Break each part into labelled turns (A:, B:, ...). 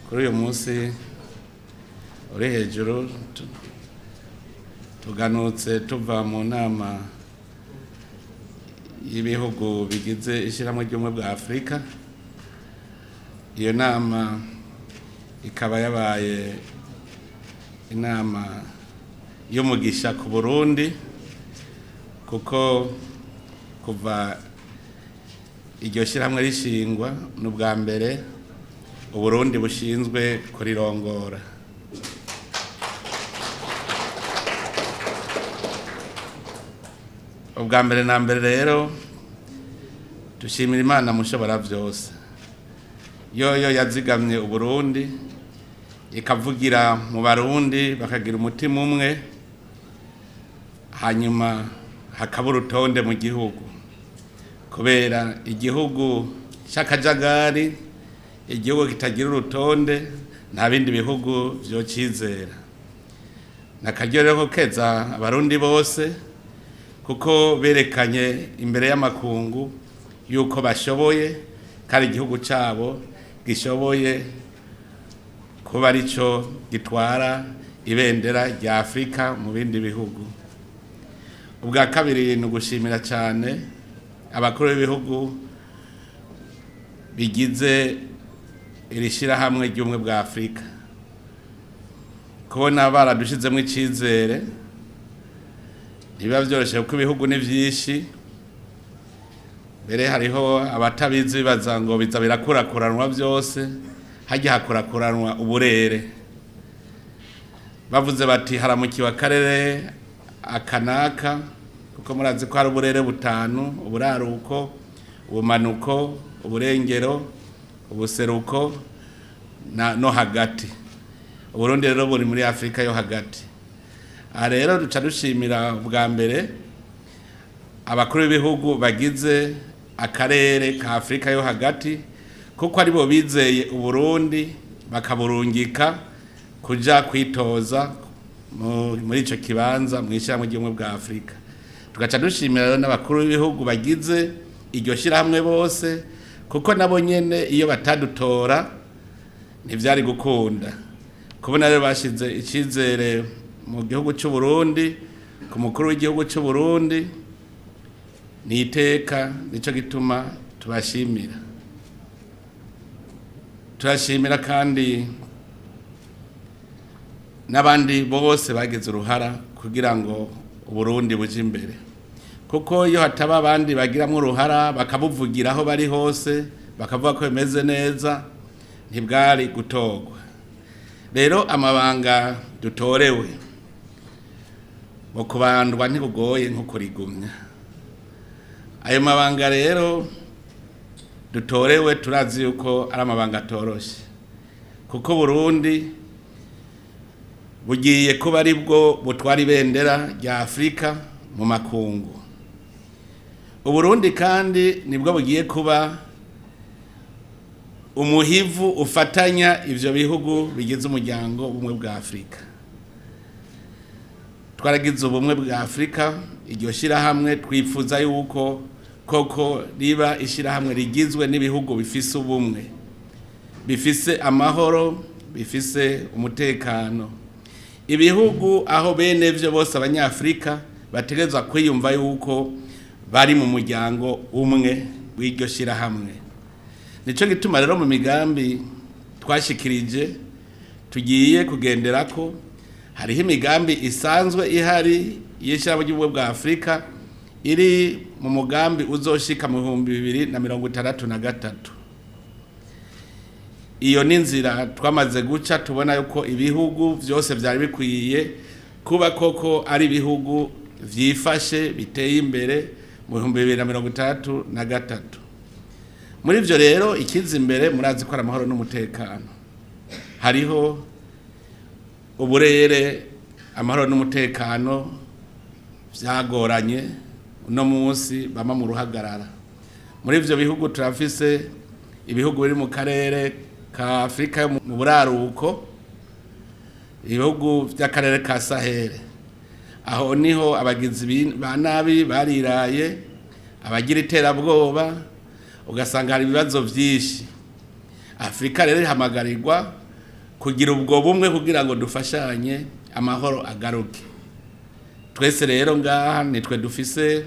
A: kuri uyu munsi uri hejuru tuganutse tuva mu nama y'ibihugu bigize ishyirahamwe ry'ubumwe bwa Afurika. Iyo nama ikaba yabaye inama y'umugisha ku Burundi, kuko kuva iryo shyirahamwe rishingwa n'ubwa mbere Uburundi bushinzwe kurirongora. Ubwa mbere na mbere rero dushimira Imana mushobora byose, yoyo yazigamye Uburundi ikavugira mu Barundi bakagira umutima umwe, hanyuma hakaba urutonde mu gihugu, kubera igihugu cy'akajagari, igihugu kitagira urutonde, nta bindi bihugu vyocizera. Nakaryoreho keza Abarundi bose, kuko berekanye imbere y'amakungu yuko bashoboye, kandi igihugu cyabo gishoboye kuba arico gitwara ibendera rya Afurika mu bindi bihugu. Ubwa kabiri ni ugushimira cyane abakuru b'ibihugu bigize iri shyirahamwe ry'ubumwe bwa Afurika, kubona baradushizemo icyizere. Ntibiba byoroshye kuko ibihugu ni byinshi, mbere hariho abatabizi bibaza ngo biza birakurakuranwa byose, hajya hakurakuranwa uburere. Bavuze bati haramukiwe akarere akanaka, kuko murazi ko hari uburere butanu: uburaruko, ubumanuko, uburengero, ubuseruko no hagati. Uburundi rero buri muri Afurika yo hagati. Aha rero duca dushimira bwa mbere abakuru b'ibihugu bagize akarere ka Afurika yo hagati, kuko aribo bizeye Uburundi bakaburungika kuja kwitoza muri ico kibanza mu ishyirahamwe ry'ubumwe bwa Afurika. Tugaca dushimira rero n'abakuru b'ibihugu bagize iryo shyirahamwe bose, kuko nabo nyene iyo batadutora ntivyari gukunda. Kubona rero bashize icyizere mu gihugu cy'u Burundi, ku mukuru w'igihugu cy'u Burundi, ni iteka. Nico gituma tubashimira. Turashimira kandi n'abandi bose bagize uruhara kugira ngo Uburundi buje imbere, kuko iyo hataba abandi bagiramwo uruhara bakabuvugira aho bari hose, bakavuga ko bimeze neza, ntibwari gutorwa. Rero amabanga dutorewe mu kubandwa ntibugoye nko kurigumya. Ayo mabanga rero dutorewe turazi yuko ari amabanga atoroshe, kuko Burundi bugiye kuba ari bwo butwara ibendera rya Afurika mu makungu. Uburundi kandi nibwo bugiye kuba umuhivu ufatanya ivyo bihugu bigize umuryango w'ubumwe bwa Afurika. Twaragize ubumwe bwa Afurika, iryo shyirahamwe twifuza yuko koko riba ishyirahamwe rigizwe n'ibihugu bifise ubumwe, bifise amahoro, bifise umutekano. Ibihugu aho bene vyo bose abanyafurika bategerezwa kwiyumva yuko bari mu muryango umwe w'iryo shyirahamwe. Nico gituma rero mu migambi twashikirije tugiye kugenderako, hariho imigambi isanzwe ihari y'ishyirahamwe ry'ubumwe bwa Afurika iri mu mugambi uzoshika mu 2063. Iyo ni nzira twamaze guca, tubona yuko ibihugu byose byari bikwiye kuba koko ari ibihugu vyifashe biteye imbere mu 2063. Muri ivyo rero ikiza imbere murazi ko ari amahoro n'umutekano. Hariho uburere, amahoro n'umutekano vyagoranye uno munsi bama mu ruhagarara. Muri ivyo bihugu turafise ibihugu biri mu karere ka Afurika mu buraruko, ibihugu by'akarere ka Sahel. Aho niho abagizi ba nabi bariraye, abagira iterabwoba, ugasanga hari ibibazo byinshi. Afrika rero ihamagarirwa kugira ubwo bumwe kugira ngo dufashanye amahoro agaruke. Twese rero ngaha nitwe dufise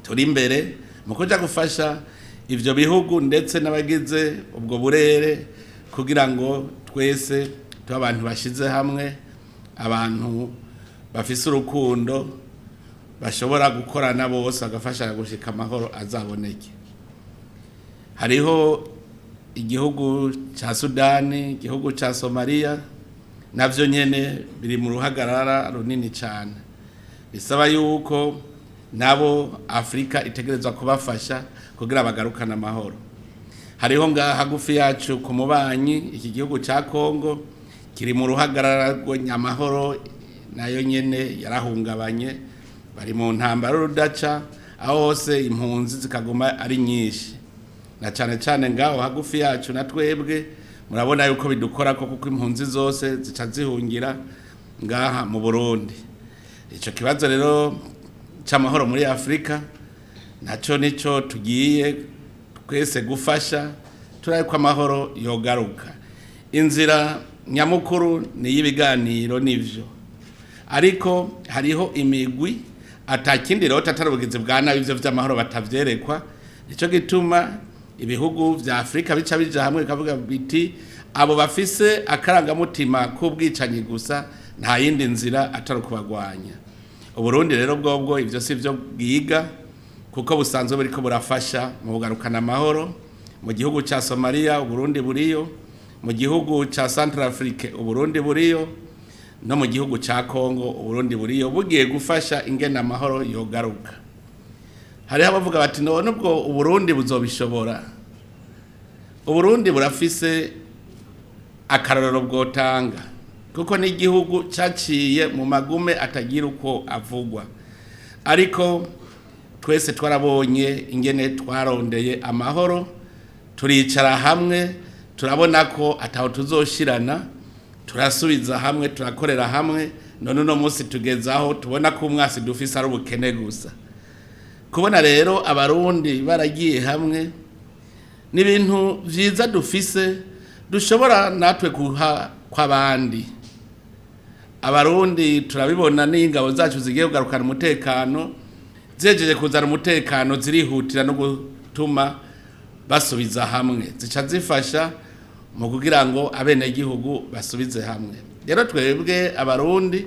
A: turi imbere mu kuja gufasha ivyo bihugu ndetse n'abagize ubwo burere kugira ngo twese tuba abantu bashize hamwe, abantu bafise urukundo bashobora gukorana bose bagafashanya gushika amahoro azaboneke. Hariho igihugu ca Sudani, igihugu ca Somalia, navyo nyene biri mu ruhagarara runini cyane. Bisaba yuko nabo Afrika itegerezwa kubafasha kugira bagarukana amahoro. Hariho ngaha hagufi yacu ku mubanyi iki gihugu ca Kongo kiri mu ruhagarara rw'amahoro, nayo nyene yarahungabanye, bari mu ntambara rudaca, aho hose impunzi zikaguma ari nyinshi. Na cyane cyane ngaho hagufi yacu na twebwe murabona yuko bidukora ko kuko impunzi zose zica zihungira ngaha mu Burundi. Ico kibazo rero c'amahoro muri Afrika naco nico tugiye twese gufasha turaye ko amahoro yogaruka. Inzira nyamukuru ni y'ibiganiro nivyo, ariko hariho imigwi atakindi rero tatarubugize bwa nabi ivyo vy'amahoro batavyerekwa. Nico gituma ibihugu vya Afrika bica bija hamwe kavuga biti abo bafise akarangamutima k'ubwicanyi gusa nta yindi nzira atari kubagwanya. Uburundi rero bwobwo ivyo sivyo bwiga kuko busanzwe buriko burafasha mu bugarukana amahoro. Mu gihugu ca Somalia Uburundi buriyo, mu gihugu ca Centrafrique Uburundi buriyo, no mu gihugu ca Kongo Uburundi buriyo, bugiye gufasha ingene amahoro yogaruka. Hariho abavuga bati none ubwo Uburundi buzobishobora. Uburundi burafise akarorero bwotanga kuko ni igihugu caciye mu magume atagira uko avugwa, ariko twese twarabonye ingene twarondeye amahoro, turicara hamwe turabona ko ataho tuzoshirana, turasubiza hamwe, turakorera hamwe, none no munsi tugezaho tubona ko umwasi dufise ari ubukene gusa. Kubona rero abarundi baragiye hamwe n'ibintu vyiza dufise dushobora natwe kuha kw'abandi. Abarundi turabibona n'ingabo zacu zigiye kugarukana umutekano, zejeje kuzana umutekano zirihutira no gutuma basubiza hamwe, zica zifasha mu kugira ngo abene gihugu basubize hamwe. Rero twebwe abarundi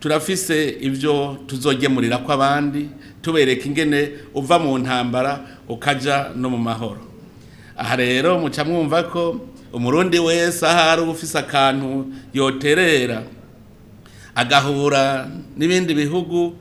A: turafise ivyo tuzogemurira ko abandi, tubereka ingene uva mu ntambara ukaja no mu mahoro. Aha rero muca mwumva ko umurundi wese ahari ufise akantu yoterera agahura n'ibindi bihugu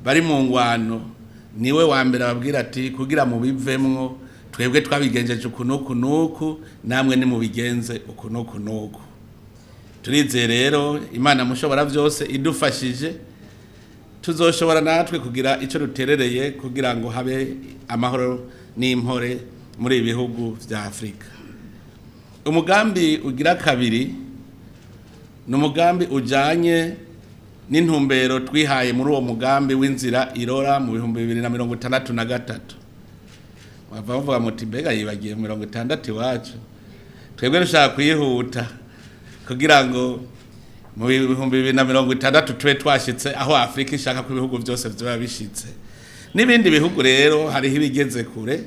A: bari mu ngwano, niwe wa mbere ababwira ati kugira mu bivemwo twebwe twabigenjeje ukunuku nuku, namwe ni mubigenze ukunuku nuku. Turizeye rero Imana mushobora vyose idufashije tuzoshobora natwe kugira ico ruterereye kugira ngo habe amahoro n'impore muri ibihugu vya Afrika. Umugambi ugira kabiri ni umugambi ujanye n'intumbero twihaye muri uwo mugambi w'inzira irora mu 2063. Bavuga muti mbega yibagiye 60 iwacu, twebwe dushaka kuyihuta kugira ngo mu 2060 tube twashitse aho Afrika ishaka ko ibihugu byose vyoba bishitse. N'ibindi bihugu rero hariho ibigeze kure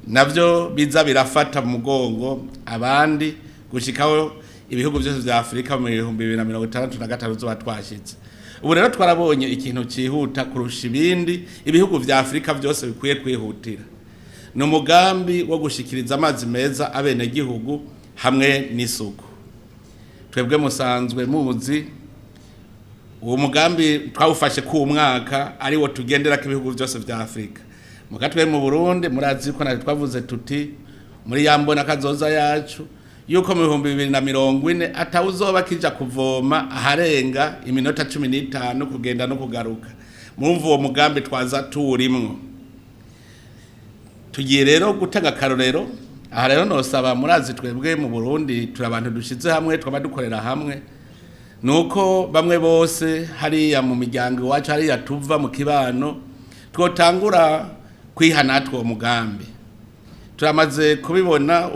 A: navyo biza birafata mu mugongo abandi gushikaho ibihugu byose vya Afrika mu 2063 zoba twashitse. Ubu rero twarabonye ikintu cihuta kurusha ibindi ibihugu vya Afrika byose bikwiye kwihutira. Ni umugambi wo gushikiriza amazi meza abene gihugu hamwe n'isuku. Twebwe musanzwe muzi uwo mugambi twawufashe ku mwaka ari wo tugendera ko ibihugu byose vya Afrika. Mukatwe mu Burundi murazi ko nari twavuze tuti muri yambona kazoza yacu yuko mu 2040 atawuzoba kija kuvoma aharenga iminota 15 kugenda no kugaruka. Mumva uwo mugambi twaza tuwurimwo. Tugiye rero gutanga karorero. Aha rero nosaba murazi twebwe mu Burundi turabantu dushize hamwe, twaba dukorera hamwe, nuko bamwe bose hariya mu miryango wacu hariya tuva mu kibano twotangura kwihanatwa uwo mugambi. Turamaze kubibona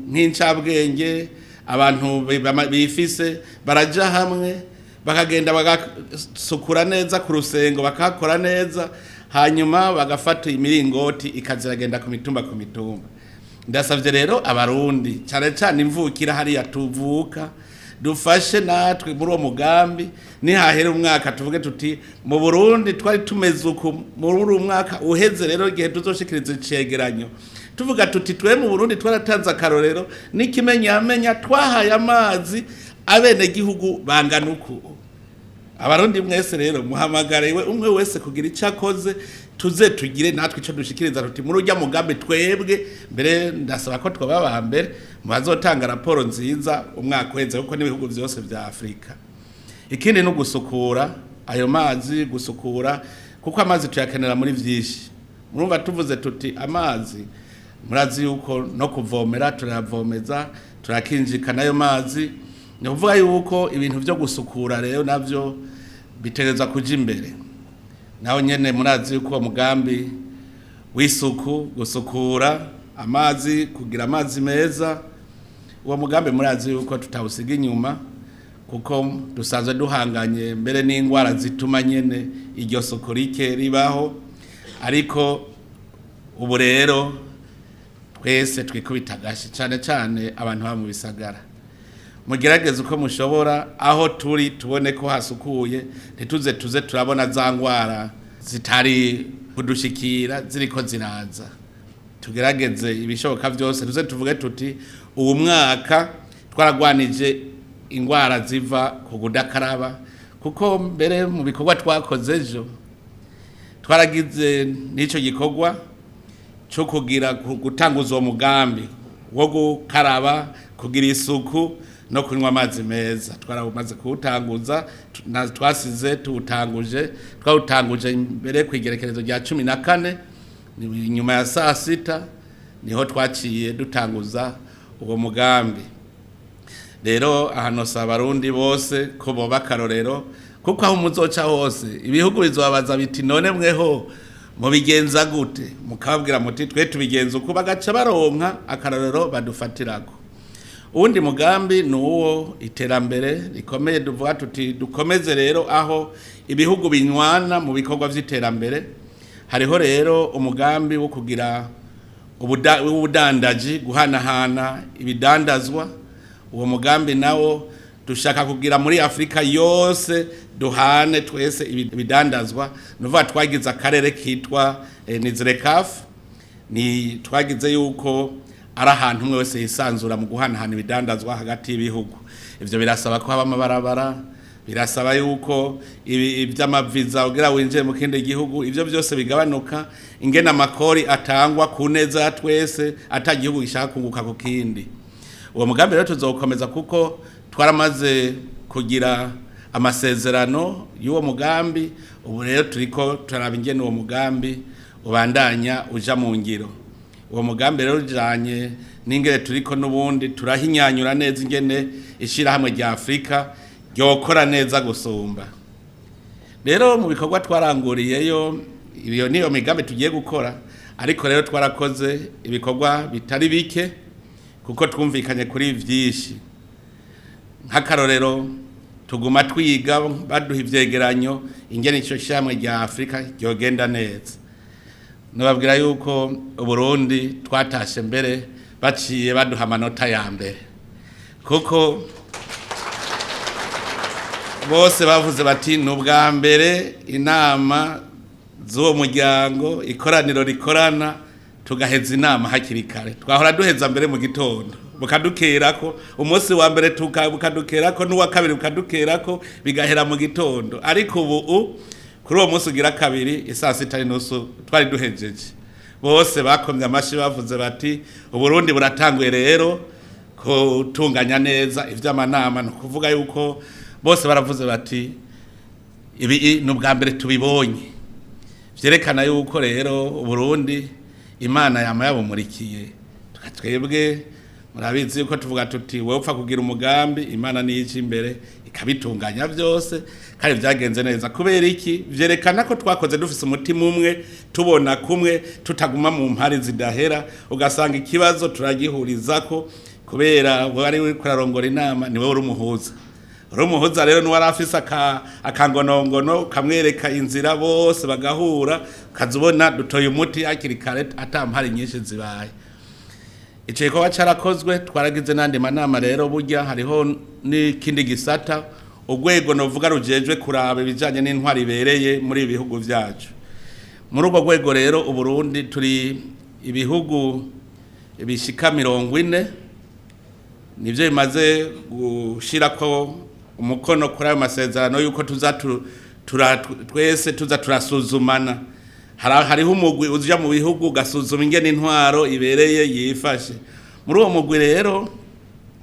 A: nk'incabwenge abantu bifise baraja hamwe bakagenda bagasukura neza ku rusengo bakakora neza hanyuma bagafata imiringoti ikaziragenda ku mitumba ndasavye rero abarundi cyane cyane imvukira hariya tuvuka dufashe natwe muri uwo mugambi nihahera umwaka tuvuge tuti mu Burundi twari tumeze uku muri umwaka uheze rero igihe tuzoshikiriza icegeranyo tuvuga tuti twe mu Burundi twaratanze akarorero n'ikimenyamenya twahaye amazi abene gihugu bangana uku abarundi mwese rero muhamagariwe umwe wese kugira icyakoze tuze tugire natwe ico dushikiriza tuti muri urya mugambi twebwe mbere ndasaba ko twaba mbere bazotanga raporo nziza umwaka weze kuko n'ibihugu byose vya Afrika ikindi no gusukura ayo mazi gusukura kuko amazi tuyakenera muri vyinshi murumva tuvuze tuti amazi murazi yuko no kuvomera turavomeza turakinjika nayo mazi ni kuvuga yuko ibintu byo gusukura rero navyo bitereza kuja imbere naho nyene murazi yuko mugambi w'isuku gusukura amazi kugira amazi meza uwo mugambi murazi yuko tutawusiga inyuma kuko dusanzwe duhanganye mbere n'ingwara zituma nyene iryo soko rike ribaho ariko ubu rero twese twikubitagashi cyane cyane abantu ba mu bisagara mugerageze uko mushobora aho turi tubone ko hasukuye tuze turabona za ngwara zitari kudushikira ziriko ziraza tugerageze ibishoboka byose tuze tuvuge tuti uwo mwaka twaragwanije ingwara ziva ku kudakaraba kuko mbere mu bikorwa twakoze ejo twaragize n'ico gikorwa cyo kugira gutanguza uwo mugambi wo gukaraba kugira isuku no kunywa amazi meza twaramaze kuwutanguza twasize twawutanguje mbere kwigerekerezo rya 14 nyuma ya saa 6 niho twaciye dutanguza uwo mugambi rero ahano sabarundi bose ko bo bakarorero kuko aho muzoca hose ibihugu bizobabaza biti none mweho mubigenza gute mukabwira muti twe tubigenza uko bagaca baronka akarorero badufatirako uwundi mugambi nuwo iterambere rikomeye duvuga tuti dukomeze rero aho ibihugu binywana mu bikorwa vy'iterambere hariho rero umugambi wo kugira ubudandaji guhanahana ibidandazwa uwo mugambi nawo dushaka kugira muri Afrika yose duhane twese ibidandazwa nuva twagize akarere kitwa Nizrekafu ni twagize yuko ari ahantu umwe wese yisanzura mu guhanahana ibidandazwa hagati y'ibihugu ivyo birasaba ko haba amabarabara birasaba yuko ivy'amaviza ugira winjiye mu kindi gihugu ivyo byose bigabanuka ingena amakori atangwa ku neza ya twese atagihugu gishaka kunguka ku kindi uwo mugambi rero tuzokomeza kuko twaramaze kugira amasezerano y'uwo mugambi ubu rero turiko turaba ingene uwo mugambi ubandanya uja mu ngiro uwo mugambi rero ujanye n'ingene turiko n'ubundi turahinyanyura neza ingene ishira hamwe rya Afrika ryokora neza gusumba rero mu bikorwa twaranguriyeyo iyo niyo migambi tugiye gukora ariko rero twarakoze ibikorwa bitari bike kuko twumvikanye kuri vyinshi nk'akarorero tuguma twiga baduha ivyegeranyo ingene ico shamwe rya Afrika ryogenda neza nababwira yuko Burundi twatashe mbere baciye baduha amanota ya mbere kuko bose bavuze bati nubwa mbere inama z'uwo muryango ikoraniro rikorana tugaheza inama hakiri kare twahora duheza mbere mu gitondo bukadukerako umunsi wa mbere bukadukerako n'uwa kabiri bukadukerako bigahera mu gitondo ariko ubu kuri uwo munsi ugira kabiri isaa 6:30 twari duhejeje bose bakomye amashi bavuze bati Uburundi buratanguye rero kutunganya neza ivy'amanama no kuvuga yuko bose baravuze bati ibi n'ubwa mbere tubibonye vyerekana yuko rero Uburundi Imana yama yabumurikiye twebwe murabizi yuko tuvuga tuti wowe upfa kugira umugambi Imana niyica imbere ikabitunganya byose kandi byagenze neza kubera iki vyerekana ko twakoze dufise umutima umwe tubona kumwe tutaguma mu mpari zidahera ugasanga ikibazo turagihurizako kubera wari uri kurarongora inama niwe uri umuhuza. Uri umuhuza rero n'uwari afise akangonongono kamwereka inzira bose bagahura kazubona dutoye umuti hakiri kare atampari nyinshi zibaye. Ico gikorwa carakozwe twaragize nandi manama rero burya hariho n'ikindi gisata urwego novuga rujejwe kuraba ibijanye n'intwari ibereye muri ibihugu vyacu. Muri urwo rwego rero Uburundi turi ibihugu bishika 40 nivyo bimaze gushirako umukono kuri ayo masezerano yuko twese tuza turasuzumana. Hariho umugwi uja mu bihugu gasuzuma ingene intwaro ibereye yifashe. Muri uwo mugwi rero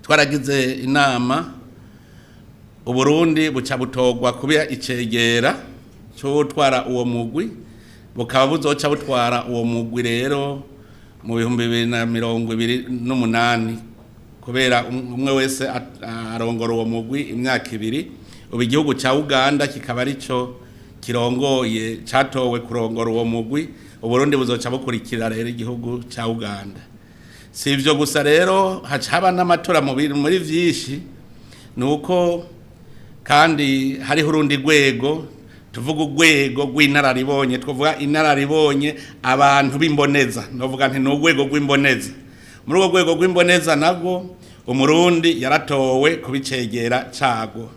A: twaragize inama Uburundi buca butogwa kuba icegera cyo gutwara uwo mugwi, bukaba buzoca butwara uwo mugwi rero mu 2028 kubera umwe wese arongora uwo mugwi imyaka 2. Ubu igihugu ca Uganda kikaba arico kirongoye catowe kurongora uwo mugwi. Uburundi buzoca bukurikira rero igihugu ca Uganda. Si ivyo gusa rero haba n'amatora muri vyinshi, nuko kandi hariho urundi rwego tuvuga urwego rw'inararibonye, twavuga inararibonye abantu b'imboneza, novuga nti n'urwego rw'imboneza. Muri urwo rwego rw'imboneza nabwo Umurundi yaratowe kubicegera cago.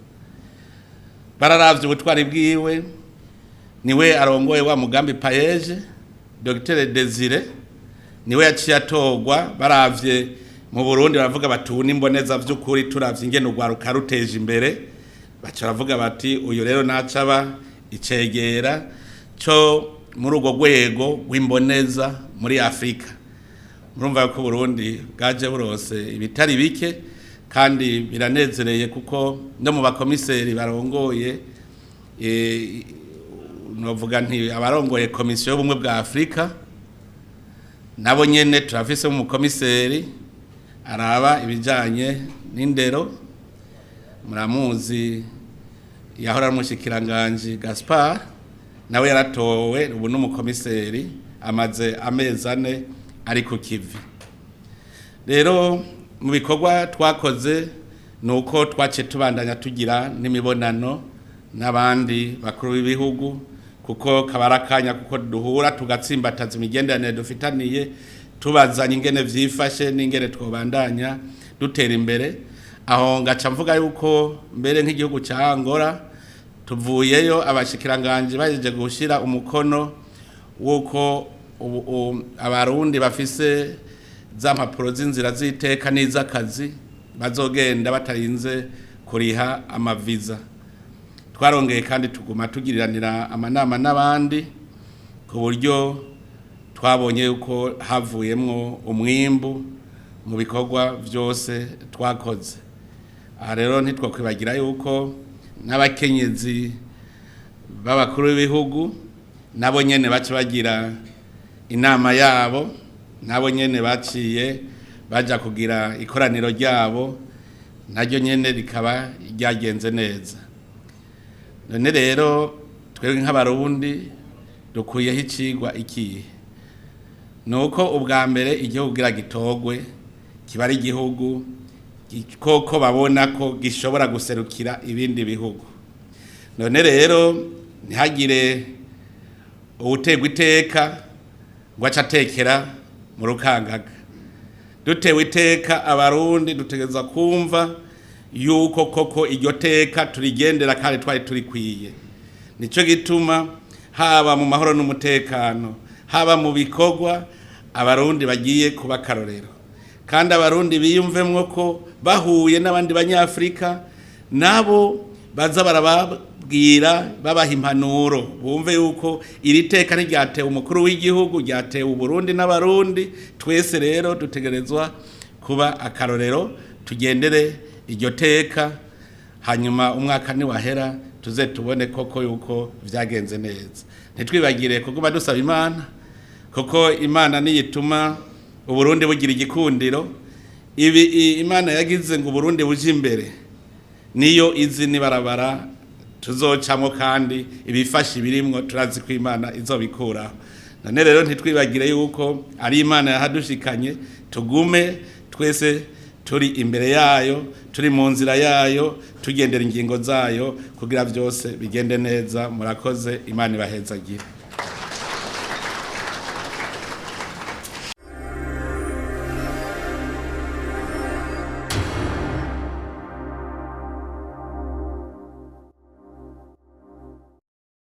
A: Bararavye ubutwari bwiwe, niwe arongoye wa mugambi payeje Dr Desire, niwe yaciye atogwa. Baravye mu Burundi baravuga batuna imboneza vy'ukuri, turavye ingene urwaruka ruteje imbere, baca bavuga bati uyu rero nacaba icegera cyo muri urwo rwego rw'imboneza muri Afrika. Murumva ko Burundi bwaje burose ibitari bike kandi biranezereye kuko no mu bakomiseri barongoye novuga nti abarongoye komisiyo y'ubumwe bwa Afrika nabo nyene turafise mu komiseri araba ibijanye n'indero. Muramuzi yahora ari umushikiranganje Gaspard, nawe yaratowe ubu n'umukomiseri amaze amezi 4 ari ku kivi. Rero mu bikorwa twakoze nuko twace tubandanya tugira n'imibonano n'abandi bakuru b'ibihugu, kuko kabarakanya kuko duhura tugatsimbataza imigenderanire dufitaniye, tubazanye ingene vyifashe n'ingene twobandanya dutera imbere. Aho ngaca mvuga yuko mbere nk'igihugu ca Angola tuvuyeyo abashikiranganje baje gushira umukono wuko abarundi bafise za mpapuro z'inzira z'iteka n'iz'akazi bazogenda batarinze kuriha amaviza. Twarongeye kandi tuguma tugiriranira amanama n'abandi ku buryo twabonye yuko havuyemwo umwimbu mu bikorwa vyose twakoze. Aha rero ntitwokwibagira yuko n'abakenyezi b'abakuru b'ibihugu nabo nyene baca bagira inama yabo, nabo nyene baciye baja kugira ikoraniro ryabo, naryo nyene rikaba ryagenze neza. None rero twebwe nk'abarundi dukuyeho icigwa ikihe? Nuko ubwa mbere igihugu gira gitogwe kiba ari igihugu koko babona ko gishobora guserukira ibindi bihugu. None rero ntihagire uwutegwa iteka ngo aca atekera mu rukangaga. Dutewe iteka abarundi dutegereza kumva yuko koko iryo teka turigendera kandi twari turikwiye. Nico gituma haba mu mahoro n'umutekano, haba mu bikorwa, abarundi bagiye kuba karorero. Kandi abarundi biyumvemwo ko bahuye n'abandi banyafrika nabo baza barababwira babaha impanuro, bumve yuko iri teka ntiryatewe umukuru w'igihugu, ryatewe Uburundi n'abarundi. Twese rero dutegerezwa kuba akarorero, tugendere iryo teka, hanyuma umwaka niwahera tuze tubone koko yuko vyagenze neza. Ntitwibagire kuguma dusaba Imana, kuko Imana niyituma Uburundi bugira igikundiro. Ibi Imana yagize ngo Uburundi buje imbere niyo izi nibarabara tuzocamo, kandi ibifasha birimwo turazi ko Imana izobikuraho. None rero ntitwibagire yuko ari Imana yahadushikanye, tugume twese turi imbere yayo, turi mu nzira yayo, tugendera ingingo zayo kugira byose bigende neza. Murakoze, Imana ibahezagire.